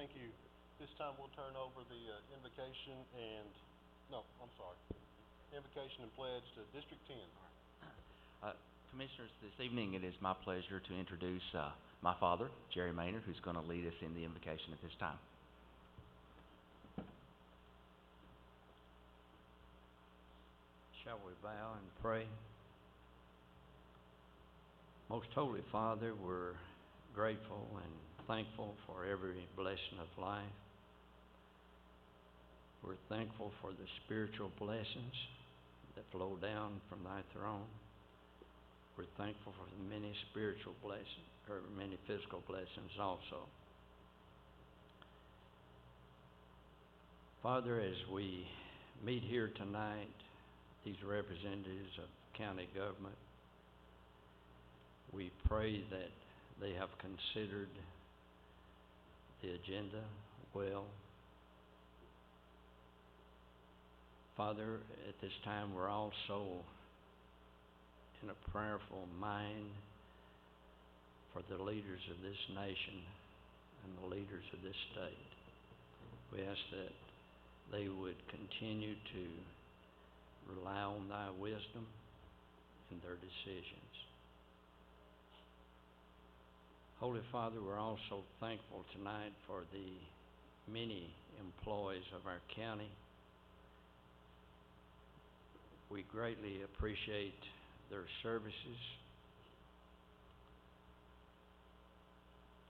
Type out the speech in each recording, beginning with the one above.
Thank you. This time we'll turn over the invocation and, no, I'm sorry. Invocation and pledge to District 10. Commissioners, this evening it is my pleasure to introduce my father, Jerry Maynard, who's going to lead us in the invocation at this time. Shall we bow and pray? Most Holy Father, we're grateful and thankful for every blessing of life. We're thankful for the spiritual blessings that flow down from thy throne. We're thankful for the many spiritual blessings, or many physical blessings also. Father, as we meet here tonight, these representatives of county government, we pray that they have considered the agenda well. Father, at this time we're also in a prayerful mind for the leaders of this nation and the leaders of this state. We ask that they would continue to rely on thy wisdom in their decisions. Holy Father, we're also thankful tonight for the many employees of our county. We greatly appreciate their services.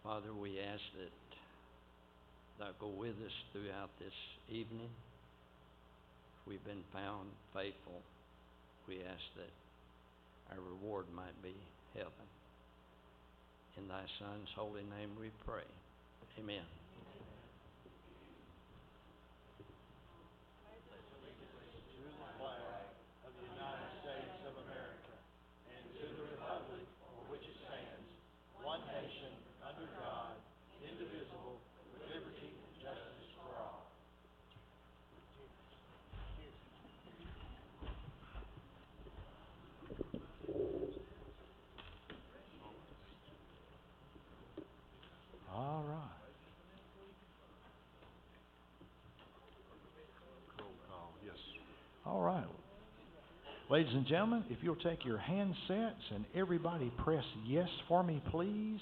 Father, we ask that thou go with us throughout this evening. If we've been found faithful, we ask that our reward might be heaven. In thy Son's holy name we pray. Amen. All right. Roll call, yes. All right. Ladies and gentlemen, if you'll take your handsets and everybody press yes for me, please.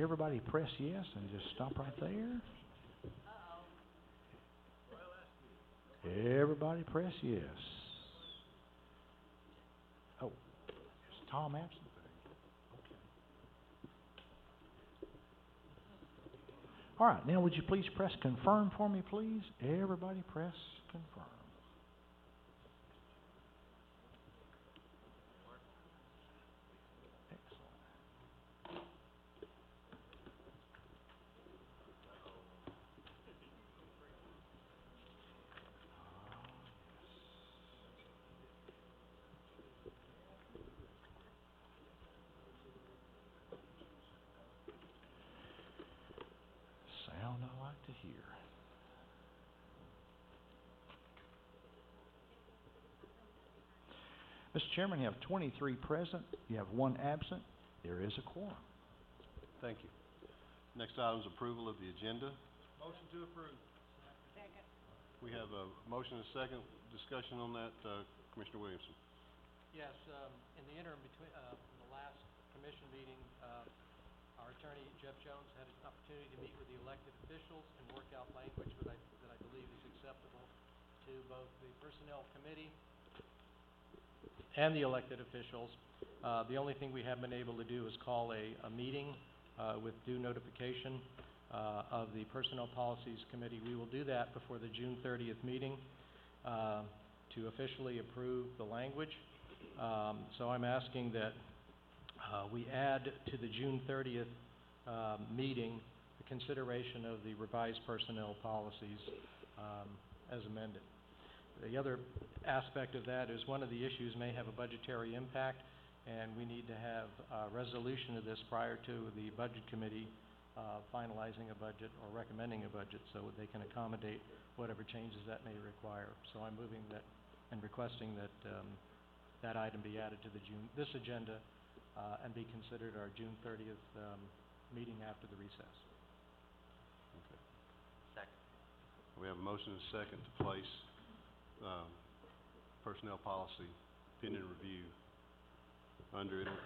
Everybody press yes and just stop right there. Everybody press yes. Oh, is Tom absent? All right, now would you please press confirm for me, please? Everybody press confirm. Excellent. Sound I like to hear. Mr. Chairman, you have 23 present. You have 1 absent. There is a quorum. Thank you. Next item is approval of the agenda. Motion to approve. Second. We have a motion and a second. Discussion on that, Commissioner Williamson. Yes, in the interim between, in the last commission meeting, our attorney, Jeff Jones, had an opportunity to meet with the elected officials and work out language that I believe is acceptable to both the Personnel Committee and the elected officials. The only thing we have been able to do is call a meeting with due notification of the Personnel Policies Committee. We will do that before the June 30th meeting to officially approve the language. So I'm asking that we add to the June 30th meeting the consideration of the revised personnel policies as amended. The other aspect of that is one of the issues may have a budgetary impact, and we need to have a resolution of this prior to the Budget Committee finalizing a budget or recommending a budget so they can accommodate whatever changes that may require. So I'm moving that and requesting that that item be added to this agenda and be considered our June 30th meeting after the recess. Okay. We have a motion and a second to place, personnel policy pending review.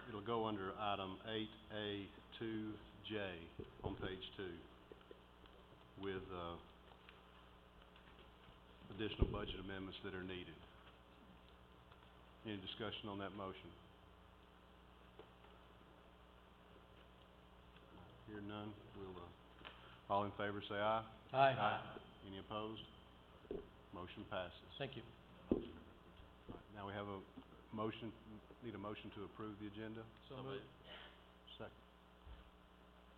It'll go under item 8A2J on page 2 with, additional budget amendments that are needed. Any discussion on that motion? Hear none, we'll, all in favor say aye. Aye. Any opposed? Motion passes. Thank you. All right, now we have a motion, need a motion to approve the agenda? So moved. Second.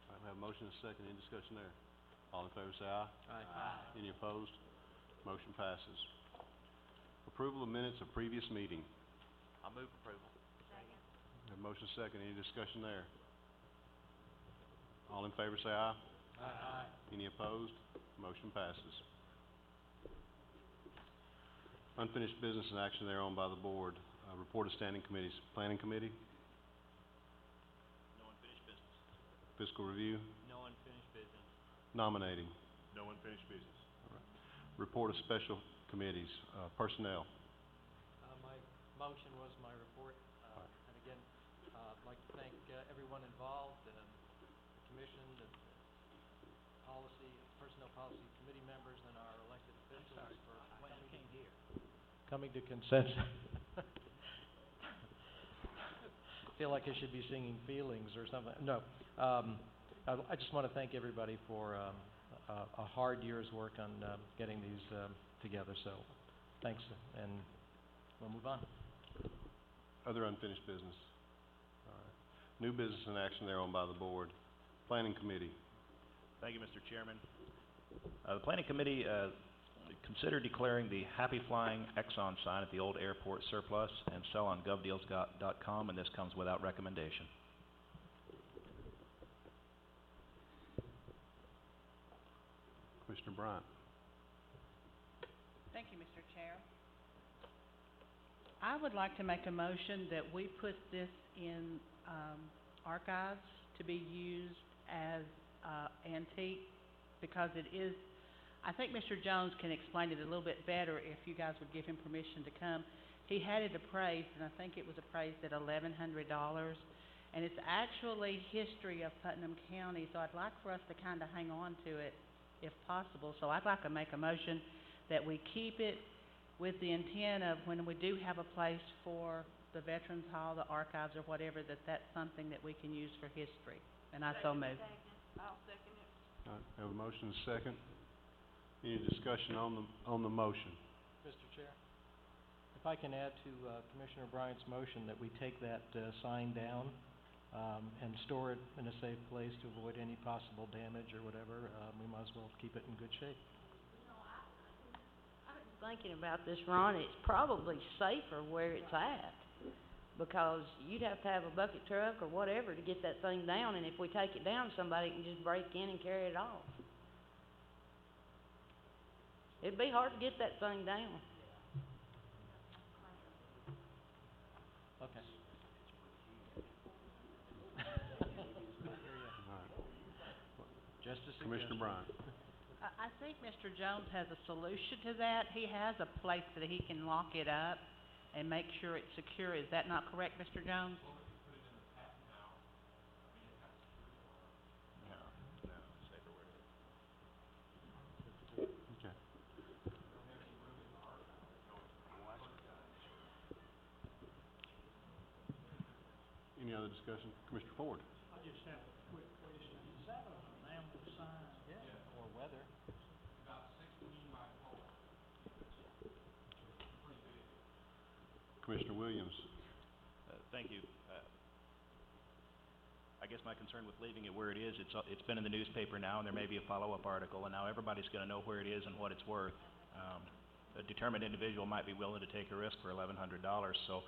All right, we have a motion and a second, any discussion there? All in favor say aye. Aye. Any opposed? Motion passes. Approval of minutes of previous meeting. I move approval. Have a motion second, any discussion there? All in favor say aye. Aye. Any opposed? Motion passes. Unfinished business and action thereon by the board. Report of standing committees. Planning committee, No unfinished business. fiscal review, No unfinished business. nominating. No unfinished business. Report of special committees, personnel. My motion was my report, and again, I'd like to thank, everyone involved, the commission, the policy, personnel policy committee members, and our elected officials for coming to consensus. Feel like I should be singing feelings or something. No, I just want to thank everybody for a hard year's work on getting these together. So, thanks, and we'll move on. Other unfinished business. All right. New business and action thereon by the board. Planning committee. Thank you, Mr. Chairman. The Planning Committee considered declaring the Happy Flying Exxon sign at the old airport surplus and sell on govdeals.com, and this comes without recommendation. Commissioner Bryant. Thank you, Mr. Chair. I would like to make a motion that we put this in archives to be used as antique, because it is, I think Mr. Jones can explain it a little bit better if you guys would give him permission to come. He had it appraised, and I think it was appraised at $1,100, and it's actually history of Putnam County, so I'd like for us to kind of hang on to it if possible. So I'd like to make a motion that we keep it with the intent of when we do have a place for the Veterans Hall, the archives, or whatever, that that's something that we can use for history. And I so move. I'll second it. All right, have a motion and a second. Any discussion on the motion? Mr. Chair, if I can add to Commissioner Bryant's motion that we take that sign down and store it in a safe place to avoid any possible damage or whatever, we might as well keep it in good shape. I've been thinking about this, Ron. It's probably safer where it's at, because you'd have to have a bucket truck or whatever to get that thing down, and if we take it down, somebody can just break in and carry it off. It'd be hard to get that thing down. Okay. All right. Just a Commissioner suggestion. Bryant. I think Mr. Jones has a solution to that. He has a place that he can lock it up and make sure it's secure. Is that not correct, Mr. Jones? Okay. Any other discussion? Commissioner Ford. I just have a quick question. Is that an enamel sign? Yeah, or weather. Commissioner Williams. Thank you. I guess my concern with leaving it where it is, it's been in the newspaper now, and there may be a follow-up article, and now everybody's going to know where it is and what it's worth. A determined individual might be willing to take a risk for $1,100. So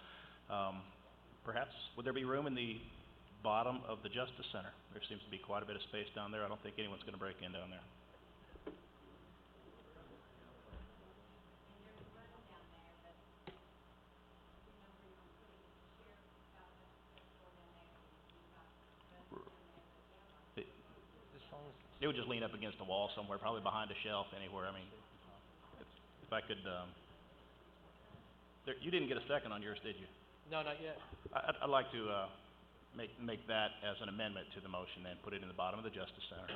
perhaps, would there be room in the bottom of the Justice Center? There seems to be quite a bit of space down there. I don't think anyone's going to break in down there. This song is It would just lean up against a wall somewhere, probably behind a shelf anywhere. I mean, If I could, you didn't get a second on yours, did you? No, not yet. I'd like to, make that as an amendment to the motion and put it in the bottom of the Justice Center.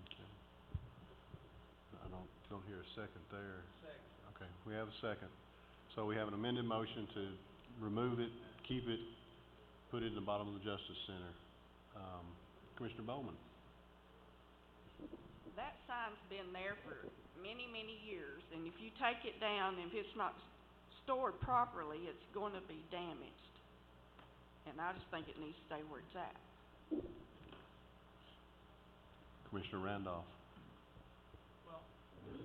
Okay. I don't hear a second there. Second. Okay, we have a second. So we have an amended motion to remove it, keep it, put it in the bottom of the Justice Center. Commissioner Bowman? That sign's been there for many, many years, and if you take it down, if it's not stored properly, it's going to be damaged. And I just think it needs to stay where it's at. Commissioner Randolph? Well, I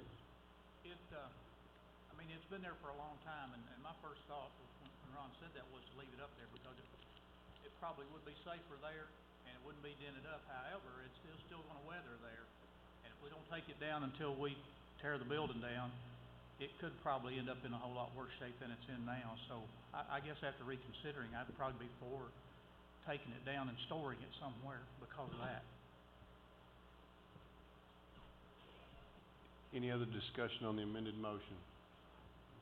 mean, it's been there for a long time, and my first thought was when Ron said that was to leave it up there because it probably would be safer there and it wouldn't be dented up. However, it's still gonna weather there. And if we don't take it down until we tear the building down, it could probably end up in a whole lot worse shape than it's in now. So I guess after reconsidering, I'd probably be for taking it down and storing it somewhere because of that. Any other discussion on the amended motion?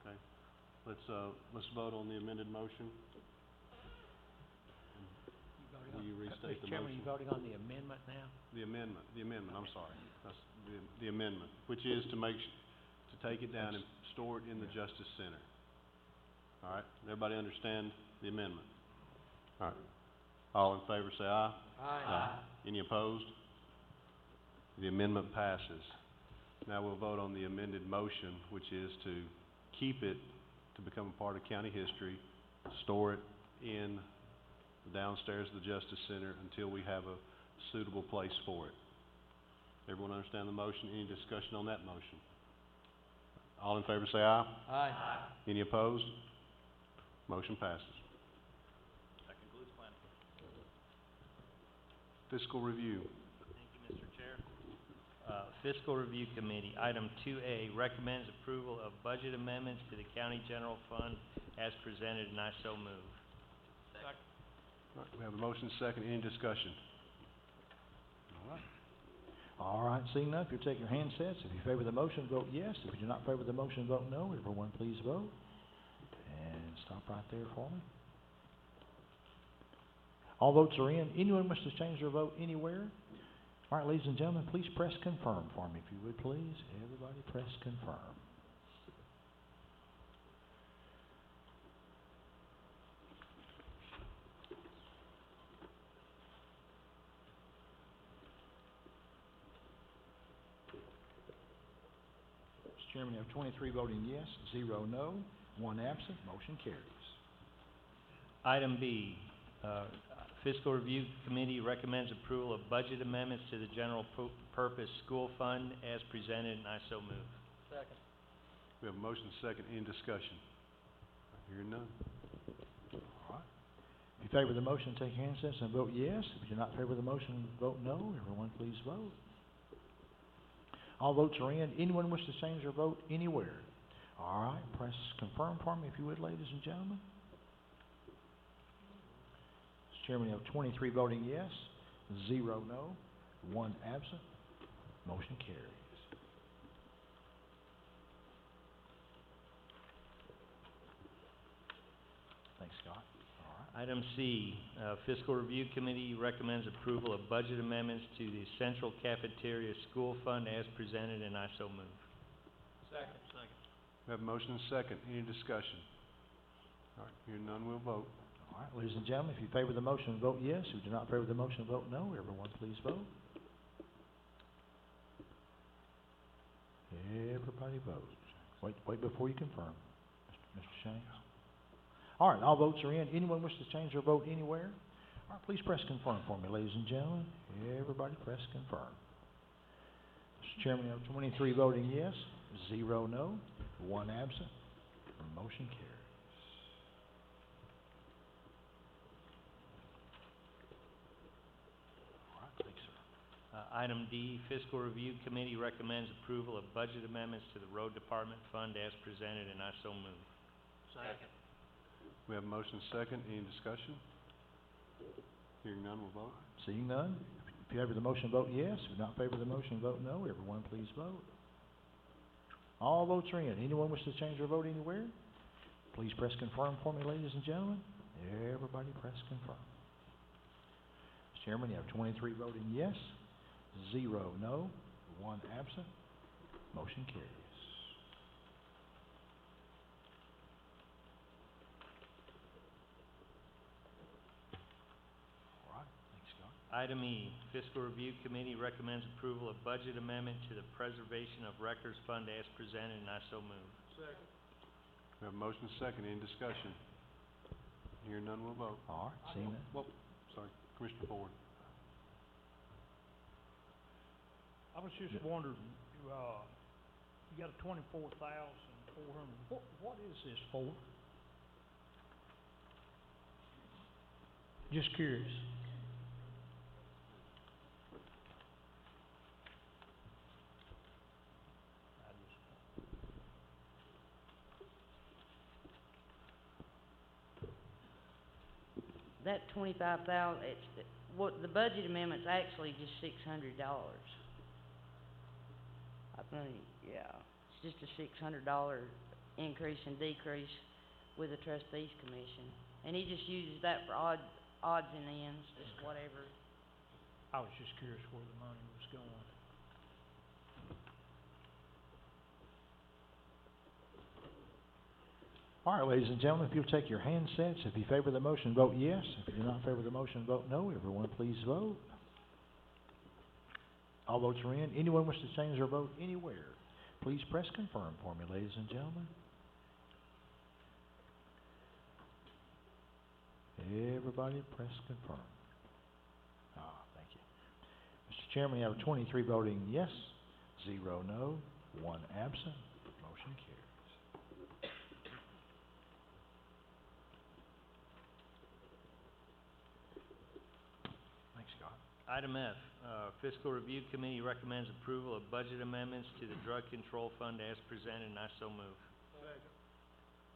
Okay, let's vote on the amended motion. Will you restate the motion? Mr. Chairman, you voting on the amendment now? The amendment, I'm sorry. That's the amendment, which is to to take it down and store it in the Justice Center. All right, everybody understand the amendment? All right, all in favor say aye. Aye. Any opposed? The amendment passes. Now we'll vote on the amended motion, which is to keep it to become a part of county history, store it in the downstairs of the Justice Center until we have a suitable place for it. Everyone understand the motion? Any discussion on that motion? All in favor say aye. Aye. Any opposed? Motion passes. That concludes planning. Fiscal review. Thank you, Mr. Chair. Fiscal Review Committee, item 2A, recommends approval of budget amendments to the County General Fund as presented, and I so move. Second. All right, we have a motion second. Any discussion? All right. All right, seeing none, if you'll take your handsets, if you favor the motion, vote yes. If you do not favor the motion, vote no. Everyone please vote. And stop right there for me. All votes are in. Anyone wish to change their vote anywhere? All right, ladies and gentlemen, please press confirm for me, if you would, please. Everybody press confirm. Mr. Chairman, you have 23 voting yes, 0 no, 1 absent. Motion carries. Item B, Fiscal Review Committee recommends approval of budget amendments to the General Purpose School Fund as presented, and I so move. Second. We have a motion second. Any discussion? Hearing none. All right. If you favor the motion, take your handsets and vote yes. If you do not favor the motion, vote no. Everyone please vote. All votes are in. Anyone wish to change their vote anywhere? All right, press confirm for me, if you would, ladies and gentlemen. Mr. Chairman, you have 23 voting yes, 0 no, 1 absent. Motion carries. Thanks, Scott. All right. Item C, Fiscal Review Committee recommends approval of budget amendments to the Central Cafeteria School Fund as presented, and I so move. Second. We have a motion second. Any discussion? All right, hearing none, we'll vote. All right, ladies and gentlemen, if you favor the motion, vote yes. If you do not favor the motion, vote no. Everyone please vote. Everybody votes. Wait before you confirm, Mr. Shanks. All right, all votes are in. Anyone wish to change their vote anywhere? All right, please press confirm for me, ladies and gentlemen. Everybody press confirm. Mr. Chairman, you have 23 voting yes, 0 no, 1 absent. Motion carries. All right, thanks, sir. Item D, Fiscal Review Committee recommends approval of budget amendments to the Road Department Fund as presented, and I so move. Second. We have a motion second. Any discussion? Hearing none, we'll vote. Seeing none, If you favor the motion, vote yes. If you're not in favor of the motion, vote no. Everyone, please vote. All votes are in. Anyone wish to change their vote anywhere? Please press confirm for me, ladies and gentlemen. Everybody press confirm. Mr. Chairman, you have 23 voting yes, 0 no, 1 absent. Motion carries. All right, thanks, Scott. Item E, Fiscal Review Committee recommends approval of budget amendment to the Preservation of Records Fund as presented, and I so move. We have a motion second, any discussion? Hearing none, we'll vote. All right, seeing that. Well, sorry, Commissioner Ford. I was just wondering, you got a 24,400, what is this for? Just curious. That 25,000, what, the budget amendment's actually just $600. I think, yeah, it's just a $600 increase and decrease with the trustees commission. And he just uses that for odds and ends, just whatever. I was just curious where the money was going. All right, ladies and gentlemen, if you'll take your handsets, if you favor the motion, vote yes. If you do not favor the motion, vote no. Everyone, please vote. All votes are in. Anyone wish to change their vote anywhere, please press confirm for me, ladies and gentlemen. Everybody press confirm. Thank you. Mr. Chairman, you have 23 voting yes, 0 no, 1 absent. Motion carries. Thanks, Scott. Item F, Fiscal Review Committee recommends approval of budget amendments to the Drug Control Fund as presented, and I so move.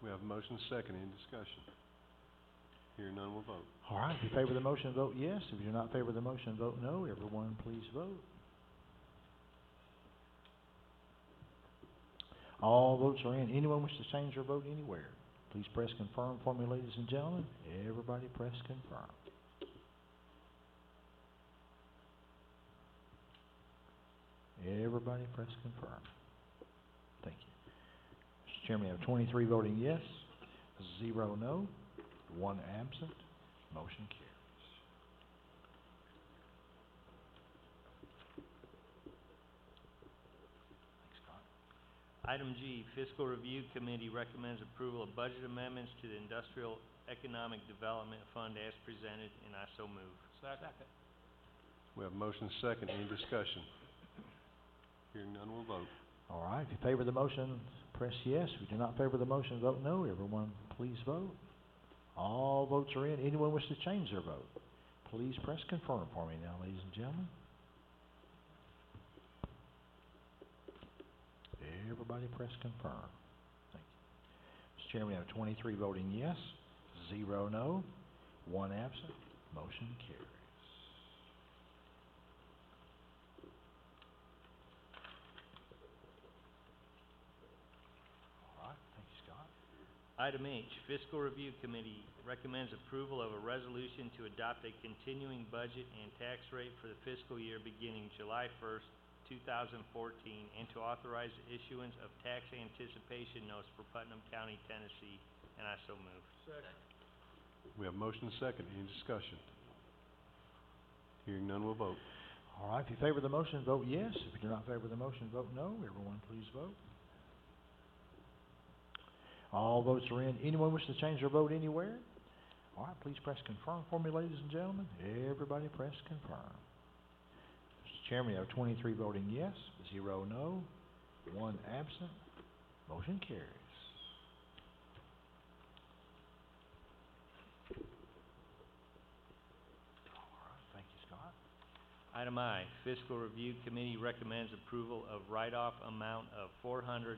We have a motion second, any discussion? Hearing none, we'll vote. All right, if you favor the motion, vote yes. If you do not favor the motion, vote no. Everyone, please vote. All votes are in. Anyone wish to change their vote anywhere, please press confirm for me, ladies and gentlemen. Everybody press confirm. Everybody press confirm. Thank you. Mr. Chairman, you have 23 voting yes, 0 no, 1 absent. Motion carries. Thanks, Scott. Item G, Fiscal Review Committee recommends approval of budget amendments to the Industrial Economic Development Fund as presented, and I so move. Second. We have a motion second, any discussion? Hearing none, we'll vote. All right, if you favor the motion, press yes. If you do not favor the motion, vote no. Everyone, please vote. All votes are in. Anyone wish to change their vote, please press confirm for me now, ladies and gentlemen. Everybody press confirm. Thank you. Mr. Chairman, we have 23 voting yes, 0 no, 1 absent. Motion carries. All right, thank you, Scott. Item H, Fiscal Review Committee recommends approval of a resolution to adopt a continuing budget and tax rate for the fiscal year beginning July 1st, 2014, and to authorize the issuance of tax anticipation notes for Putnam County, Tennessee, and I so move. We have a motion second, any discussion? Hearing none, we'll vote. All right, if you favor the motion, vote yes. If you do not favor the motion, vote no. Everyone, please vote. All votes are in. Anyone wish to change their vote anywhere? All right, please press confirm for me, ladies and gentlemen. Everybody press confirm. Mr. Chairman, you have 23 voting yes, 0 no, 1 absent. Motion carries. All right, thank you, Scott. Item I, Fiscal Review Committee recommends approval of write-off amount of $495,829.86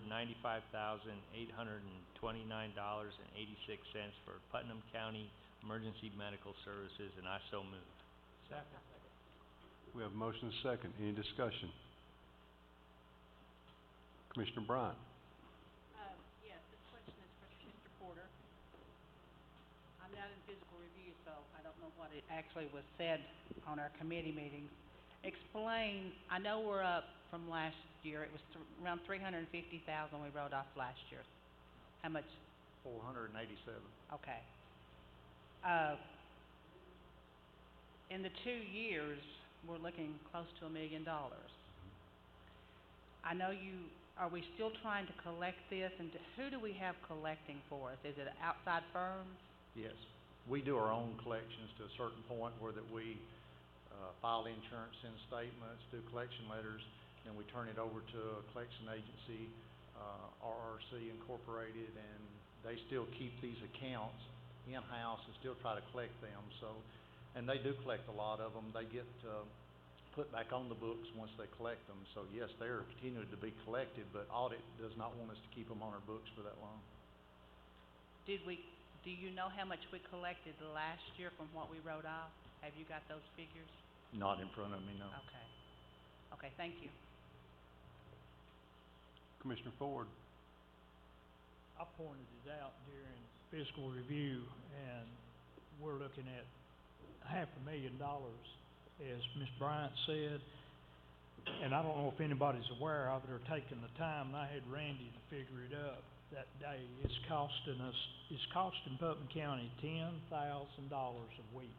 for Putnam County Emergency Medical Services, and I so move. Second. We have a motion and a second. Any discussion? Commissioner Bryant? Yes, this question is for Mr. Porter. I'm not in physical review, so I don't know what it actually was said on our committee meetings. Explain, I know we're up from last year, it was around 350,000 we wrote off last year. How much? 487. Okay. In the 2 years, we're looking close to $1 million. I know are we still trying to collect this, and who do we have collecting for us? Is it outside firms? Yes. We do our own collections to a certain point where that we file insurance, send statements, do collection letters, then we turn it over to a collection agency, RRC Incorporated, and they still keep these accounts in-house and still try to collect them. So, and they do collect a lot of them. They get put back on the books once they collect them. So yes, they are continuing to be collected, but audit does not want us to keep them on our books for that long. Do you know how much we collected last year from what we wrote off? Have you got those figures? Not in front of me, no. Okay. Okay, thank you. Commissioner Ford? I pointed it out during fiscal review, and we're looking at $500,000, as Ms. Bryant said. And I don't know if anybody's aware of it or taking the time, and I had Randy to figure it up that day. It's costing Putnam County $10,000 a week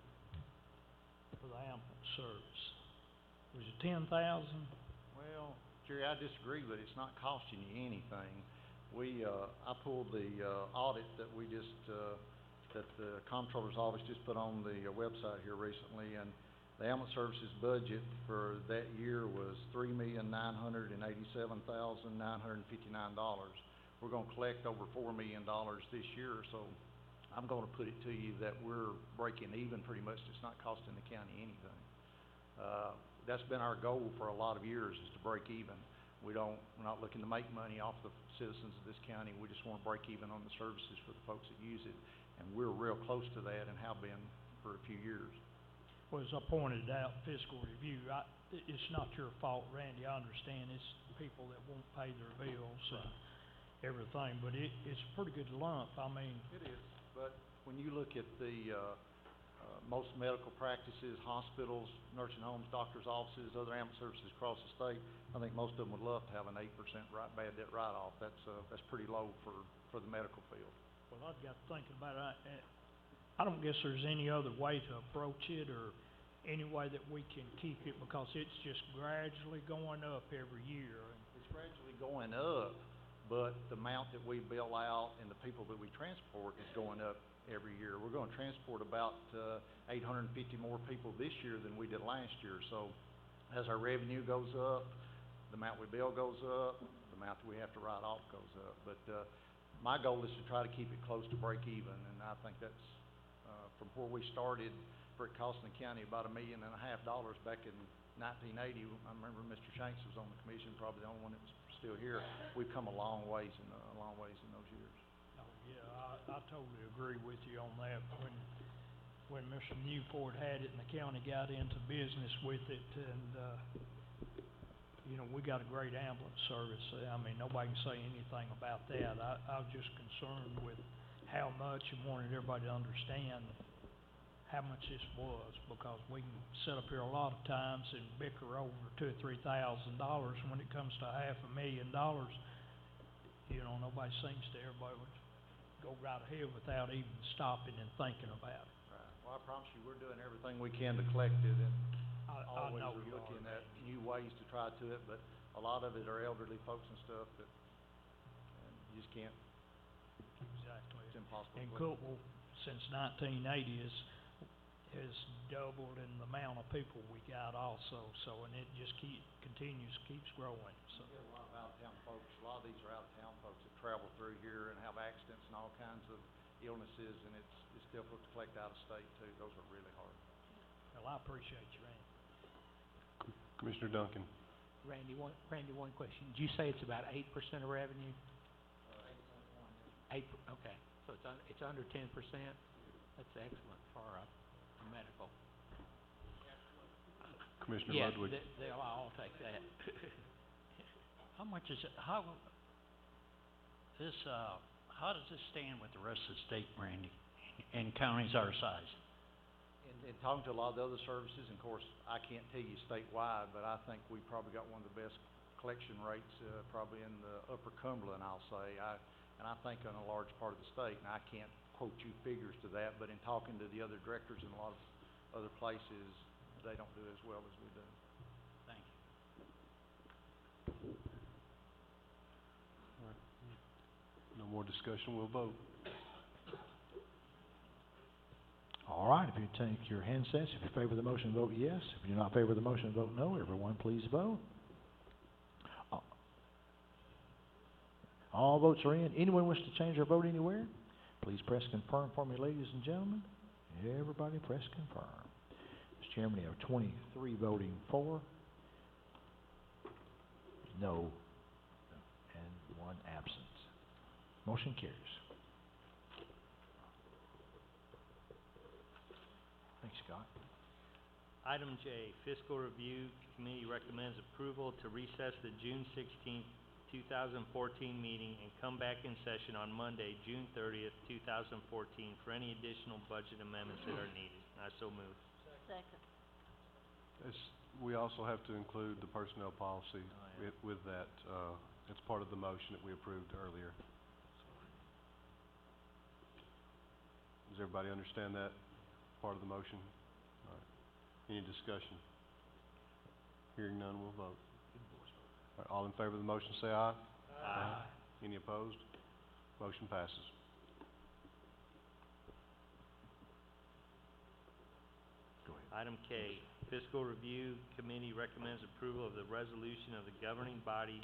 for the ambulance service. Was it 10,000? Well, Jerry, I disagree, but it's not costing you anything. I pulled the audit that we just, that the comptroller's office just put on the website here recently, and the ambulance services budget for that year was $3,987,959. We're gonna collect over $4 million this year, so I'm gonna put it to you that we're breaking even pretty much. It's not costing the county anything. That's been our goal for a lot of years, is to break even. We're not looking to make money off the citizens of this county. We just wanna break even on the services for the folks that use it, and we're real close to that and have been for a few years. Well, as I pointed out, fiscal review, it's not your fault, Randy, I understand it's people that won't pay their bills and everything, but it's a pretty good lump, I mean. It is, but when you look at the, most medical practices, hospitals, nursing homes, doctors' offices, other ambulance services across the state, I think most of them would love to have an 8% bad debt write-off. That's pretty low for the medical field. Well, I've got to thinking about it. I don't guess there's any other way to approach it or any way that we can keep it, because it's just gradually going up every year. It's gradually going up, but the amount that we bill out and the people that we transport is going up every year. We're gonna transport about 850 more people this year than we did last year. So as our revenue goes up, the amount we bill goes up, the amount that we have to write off goes up. But my goal is to try to keep it close to break even, and I think that's from where we started, for it costing the county about $1.5 million back in 1980. I remember Mr. Shanks was on the commission, probably the only one that was still here. We've come a long ways in those years. Oh, yeah, I totally agree with you on that. When Mr. Newport had it and the county got into business with it, and, you know, we got a great ambulance service. I mean, nobody can say anything about that. I was just concerned with how much, and wanted everybody to understand how much this was, because we can sit up here a lot of times and bicker over $2,000 or $3,000. When it comes to $500,000, you know, nobody seems to. Everybody would go right ahead without even stopping and thinking about it. Right. Well, I promise you, we're doing everything we can to collect it, and I always know are you looking are. at new ways to try to it, but a lot of it are elderly folks and stuff that you just can't. Exactly. It's impossible. And to collect. Cookville, since 1980, has doubled in the amount of people we got also, so, and it just keeps growing, so. We get a lot of out-of-town folks. A lot of these are out-of-town folks that travel through here and have accidents and all kinds of illnesses, and it's difficult to collect out of state too. Those are really hard. Well, I appreciate you, Randy. Commissioner Duncan? Randy, one question. Did you say it's about 8% of revenue? 8.1, yes. Okay, so it's under 10%? That's excellent for a medical. Commissioner Yeah, Ludwig. they'll all take that. How much is it, how does this stand with the rest of the state, Randy, and counties our size? In talking to a lot of the other services, and of course, I can't tell you statewide, but I think we probably got one of the best collection rates, probably in the upper Cumberland, I'll say. And I think in a large part of the state, and I can't quote you figures to that, but in talking to the other directors in a lot of other places, they don't do as well as we do. Thank you. No more discussion, we'll vote. All right, if you take your handsets, if you favor the motion, vote yes. If you do not favor the motion, vote no. Everyone, please vote. All votes are in. Anyone wish to change their vote anywhere? Please press confirm for me, ladies and gentlemen. Everybody press confirm. Mr. Chairman, you have 23 voting for, no, and 1 absent. Motion carries. Thanks, Scott. Item J, Fiscal Review Committee recommends approval to recess the June 16th, 2014 meeting and come back in session on Monday, June 30th, 2014 for any additional budget amendments that are needed. I so move. Second. We also have to include the personnel policy Oh, yeah. with that. It's part of the motion that we approved earlier. Does everybody understand that part of the motion? All right. Any discussion? Hearing none, we'll vote. All right, all in favor of the motion say aye. Aye. Any opposed? Motion passes. Go ahead. Item K, Fiscal Review Committee recommends approval of the resolution of the governing body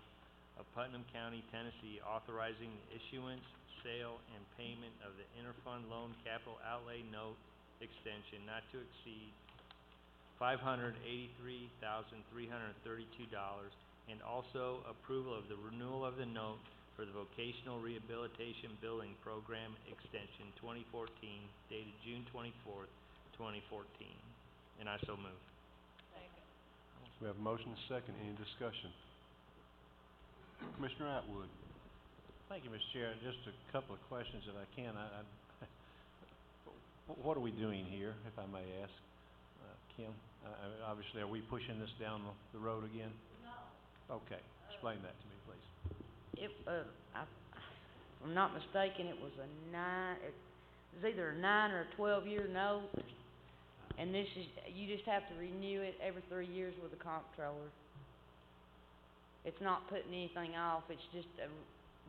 of Putnam County, Tennessee, authorizing the issuance, sale, and payment of the interfund loan capital outlay note extension not to exceed $583,332, and also approval of the renewal of the note for the Vocational Rehabilitation Building Program Extension 2014, dated June 24th, 2014. And I so move. We have a motion and a second. Any discussion? Commissioner Atwood. Thank you, Mr. Chair. Just a couple of questions if I can. What are we doing here, if I may ask? Kim, obviously, are we pushing this down the road again? No. Okay, explain that to me, please. If I'm not mistaken, it was either a 9 or a 12-year note. And this is, you just have to renew it every 3 years with the comptroller. It's not putting anything off, it's just a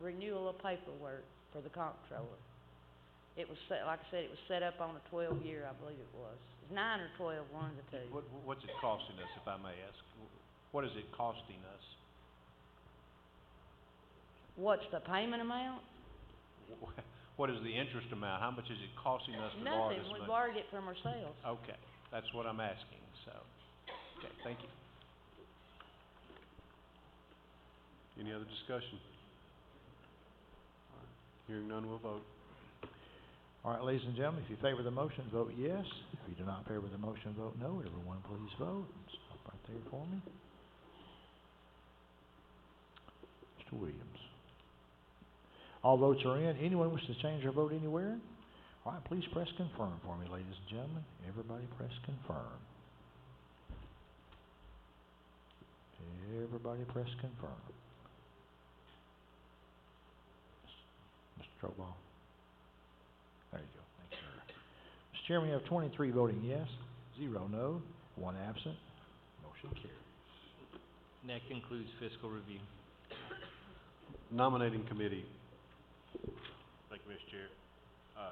renewal of paperwork for the comptroller. It was set, like I said, it was set up on a 12-year, I believe it was. It's 9 or 12, one of the two. What's it costing us, if I may ask? What is it costing us? What's the payment amount? What is the interest amount? How much is it costing us to borrow this Nothing, money? we borrowed it from ourselves. Okay, that's what I'm asking, so, okay, thank you. Any other discussion? All right. Hearing none, we'll vote. All right, ladies and gentlemen, if you favor the motion, vote yes. If you do not favor the motion, vote no. Everyone, please vote. Stop right there for me. Mr. Williams. All votes are in. Anyone wish to change their vote anywhere? All right, please press confirm for me, ladies and gentlemen. Everybody press confirm. Everybody press confirm. Mr. Troball. There you go. Thanks, sir. Mr. Chairman, we have 23 voting yes, 0 no, 1 absent. Motion carries. And that concludes fiscal review. Nominating committee. Thank you, Mr. Chair.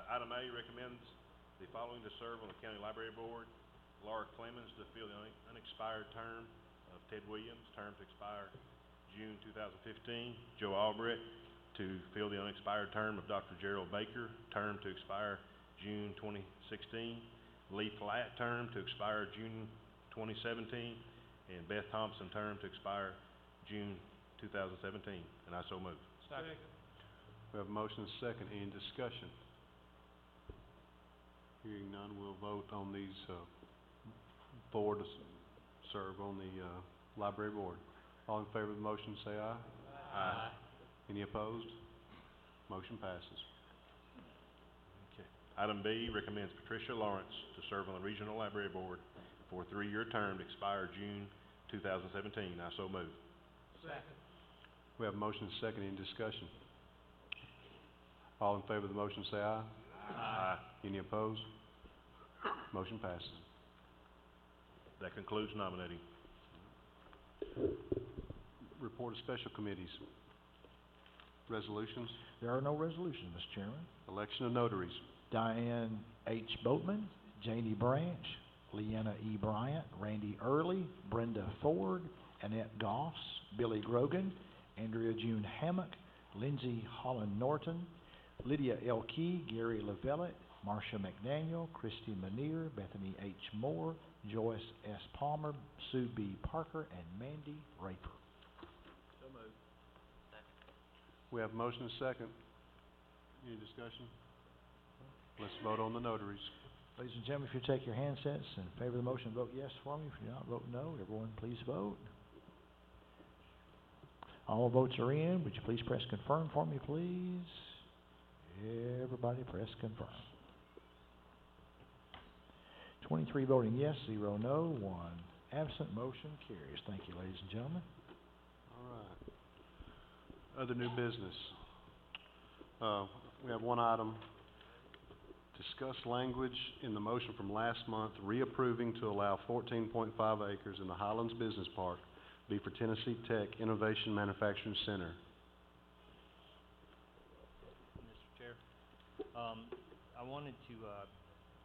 Item A recommends the following to serve on the County Library Board: Laura Clemens to fill the unexpired term of Ted Williams, term to expire June 2015. Joe Albrecht to fill the unexpired term of Dr. Gerald Baker, term to expire June 2016. Lee Flatt, term to expire June 2017. And Beth Thompson, term to expire June 2017. And I so move. Second. We have a motion and a second. Any discussion? Hearing none, we'll vote on these 4 to serve on the, library board. All in favor of the motion, say aye. Aye. Any opposed? Motion passes. Okay. Item B, recommends Patricia Lawrence to serve on the Regional Library Board for a 3-year term to expire June 2017. I so move. Second. We have a motion and a second. Any discussion? All in favor of the motion, say aye. Aye. Any opposed? Motion passes. That concludes nominating. Report of special committees. Resolutions. There are no resolutions, Mr. Chairman. Election of notaries. Diane H. Boatman, Janie Branch, Leanna E. Bryant, Randy Early, Brenda Ford, Annette Goss, Billy Grogan, Andrea June Hammock, Lindsay Holland Norton, Lydia L. Key, Gary Lavellette, Marcia McDaniel, Christy Manier, Bethany H. Moore, Joyce S. Palmer, Sue B. Parker, and Mandy Raper. So moved. We have a motion and a second. Any discussion? Let's vote on the notaries. Ladies and gentlemen, if you take your handsets in favor of the motion, vote yes for me. If you're not, vote no. Everyone, please vote. All votes are in. Would you please press confirm for me, please? Everybody press confirm. 23 voting yes, 0 no, 1 absent. Motion carries. Thank you, ladies and gentlemen. All right. Other new business. We have one item. Discuss language in the motion from last month, reapproving to allow 14.5 acres in the Highlands Business Park be for Tennessee Tech Innovation Manufacturing Center. Mr. Chair, I wanted to,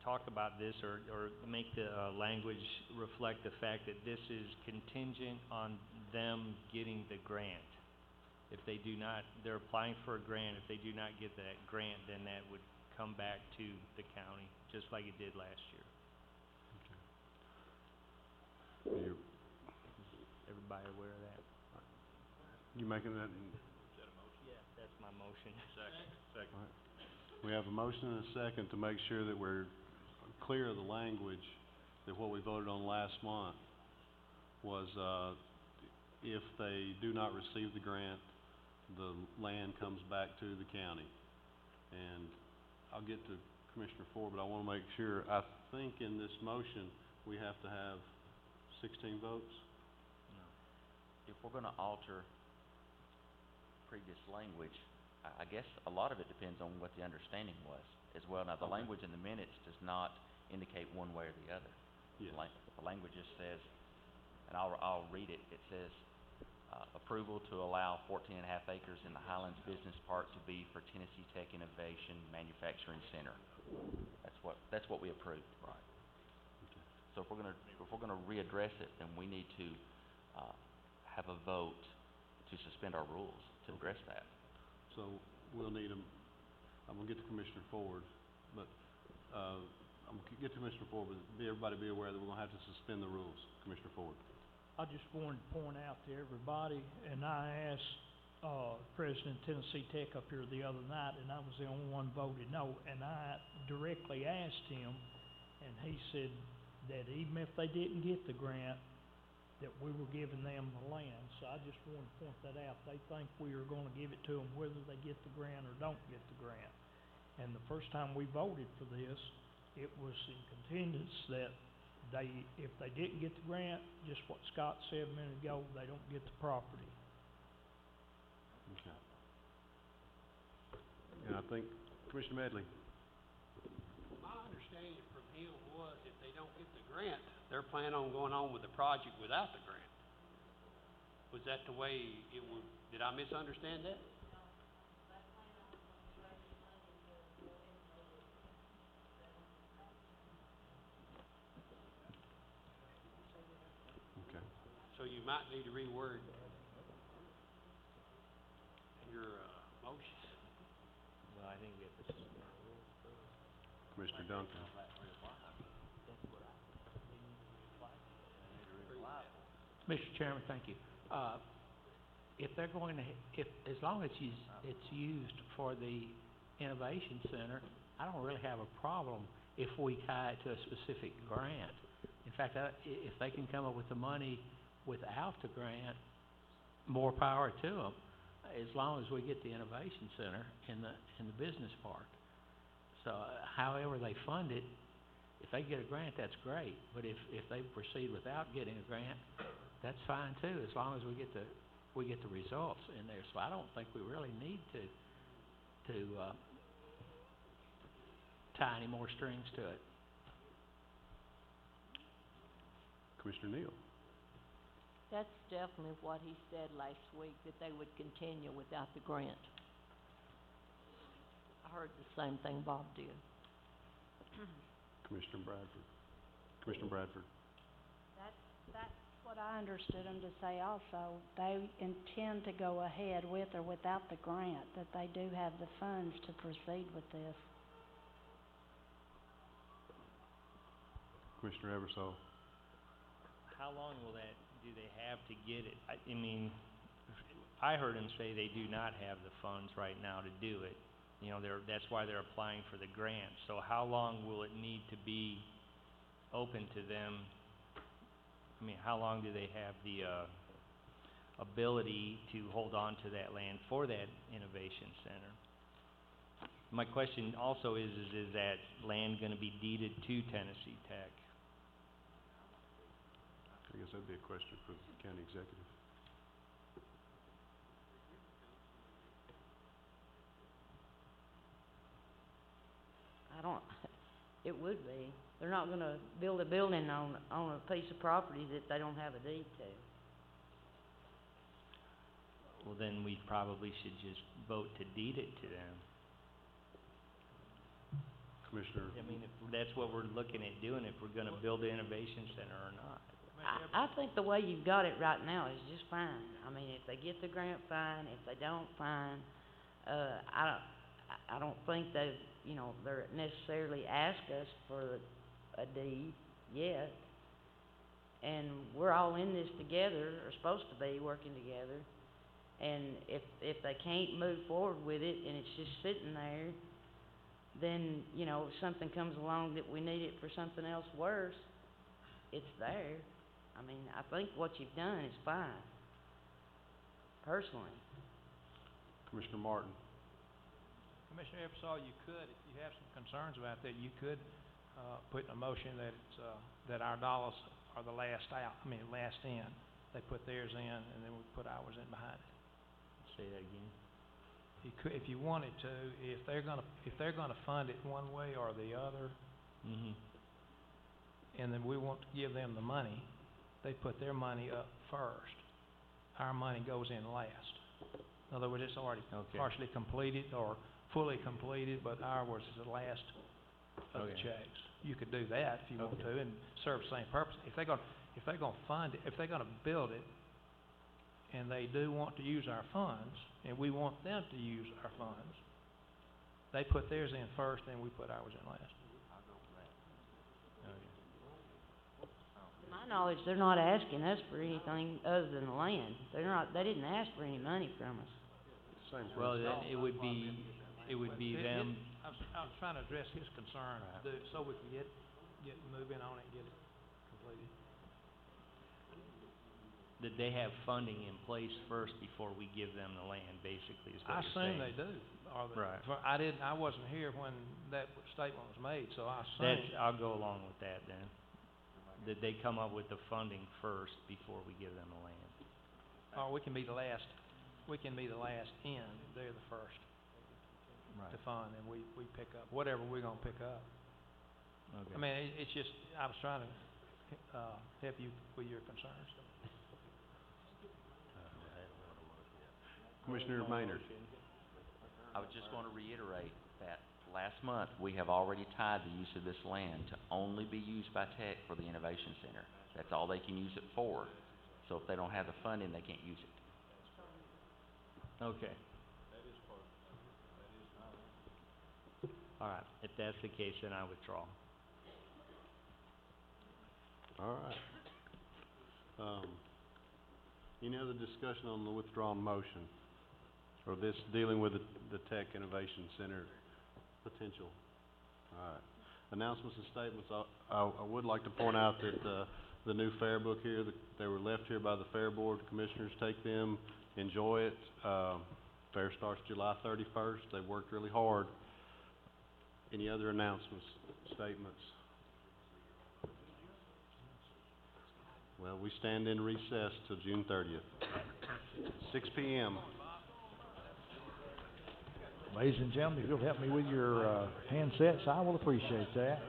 talk about this or make the, language reflect the fact that this is contingent on them getting the grant. If they do not, they're applying for a grant. If they do not get that grant, then that would come back to the county, just like it did last year. Okay. Everybody aware of that? You making that? Yeah, that's my motion. Second. All right. We have a motion and a second to make sure that we're clear of the language that what we voted on last month was, if they do not receive the grant, the land comes back to the county. And I'll get to Commissioner Ford, but I want to make sure, I think in this motion, we have to have 16 votes? No. If we're gonna alter previous language, I guess a lot of it depends on what the understanding was as well. Now, the Okay. language in the minutes does not indicate one way or the other. Yes. The language just says, and I'll read it, it says, approval to allow 14.5 acres in the Highlands Business Park to be for Tennessee Tech Innovation Manufacturing Center. That's what we approved. Right. Okay. So if we're gonna readdress it, then we need to, have a vote to suspend our rules to address that. So we'll need I'm gonna get to Commissioner Ford, but, I'm gonna get to Commissioner Ford, but everybody be aware that we're gonna have to suspend the rules. Commissioner Ford. I just wanted to point out to everybody, and I asked, President of Tennessee Tech up here the other night, and I was the only one voted no, and I directly asked him, and he said that even if they didn't get the grant, that we were giving them the land. So I just wanted to point that out. They think we are gonna give it to them whether they get the grant or don't get the grant. And the first time we voted for this, it was in continuance that if they didn't get the grant, just what Scott said a minute ago, they don't get the property. Okay. And I think, Commissioner Medley. My understanding from him was if they don't get the grant, they're planning on going on with the project without the grant. Was that the way it would, did I misunderstand that? Okay. So you might need to reword your, motion. Well, I think we have to suspend our rules first. Commissioner Duncan. Mr. Chairman, thank you. If they're going to, as long as it's used for the Innovation Center, I don't really have a problem if we tie it to a specific grant. In fact, if they can come up with the money without the grant, more power to them, as long as we get the innovation center in the business park. So, however they fund it, if they get a grant, that's great, but if they proceed without getting a grant, that's fine too, as long as we get the results in there. So I don't think we really need to tie any more strings to it. Commissioner Neal? That's definitely what he said last week, that they would continue without the grant. I heard the same thing Bob did. Commissioner Bradford? Commissioner Bradford? That's what I understood him to say also. They intend to go ahead with or without the grant, that they do have the funds to proceed with this. Commissioner Eversole? How long do they have to get it? I mean, I heard him say they do not have the funds right now to do it. You know, that's why they're applying for the grant. So how long will it need to be open to them? I mean, how long do they have the ability to hold on to that land for that innovation center? My question also is that land gonna be deeded to Tennessee Tech? I guess that'd be a question for the county executive. It would be. They're not gonna build a building on a piece of property that they don't have a deed to. Well, then we probably should just vote to deed it to them. Commissioner? I mean, if that's what we're looking at doing, if we're gonna build the innovation center or not. I think the way you've got it right now is just fine. I mean, if they get the grant, fine. If they don't, fine. I don't think they're necessarily asked us for a deed yet. And we're all in this together, or supposed to be working together. And if they can't move forward with it and it's just sitting there, then, if something comes along that we need it for something else worse, it's there. I mean, I think what you've done is fine, personally. Commissioner Martin? Commissioner Eversole, you could, if you have some concerns about that, you could put in a motion that it's that our dollars are the last out. I mean, last in. They put theirs in, and then we put ours in behind it. Say that again. You could, if you wanted to, if they're gonna fund it one way or the other, and then we want to give them the money, they put their money up first. Our money goes in last. In other words, it's already partially completed or fully completed, but ours is the last of the checks. You could do that if you want to and serve the same purpose. If they're gonna fund it, if they're gonna build it, and they do want to use our funds, and we want them to use our funds, they put theirs in first, and we put ours in last. To my knowledge, they're not asking us for anything other than the land. They didn't ask for any money from us. Well, then it would be them. I was trying to address his concern, so we can get moving on it and get it completed. That they have funding in place first before we give them the land, basically, is what I you're assume saying. they do. Right. I wasn't here when that statement was made, so I assume. I'll go along with that then. That they come up with the funding first before we give them the land. Or we can be the last in, they're the first to fund, and we pick up whatever we're gonna pick up. Okay. I mean, it's just, I was trying to help you with your concerns. Commissioner Maynard? I was just gonna reiterate that last month, we have already tied the use of this land to only be used by Tech for the Innovation Center. That's all they can use it for. So if they don't have the funding, they can't use it. Okay. All right, if that's the case, then I withdraw. All right. Any other discussion on the withdrawn motion? Or this dealing with the Tech Innovation Center potential? All right. announcements and statements, I would like to point out that, the new fair book here, they were left here by the Fair Board Commissioners. Take them, enjoy it. Fair starts July 31st. They worked really hard. Any other announcements, statements? Well, we stand in recess till June 30th, 6 p.m. Ladies and gentlemen, if you'll help me with your handsets, I will appreciate that.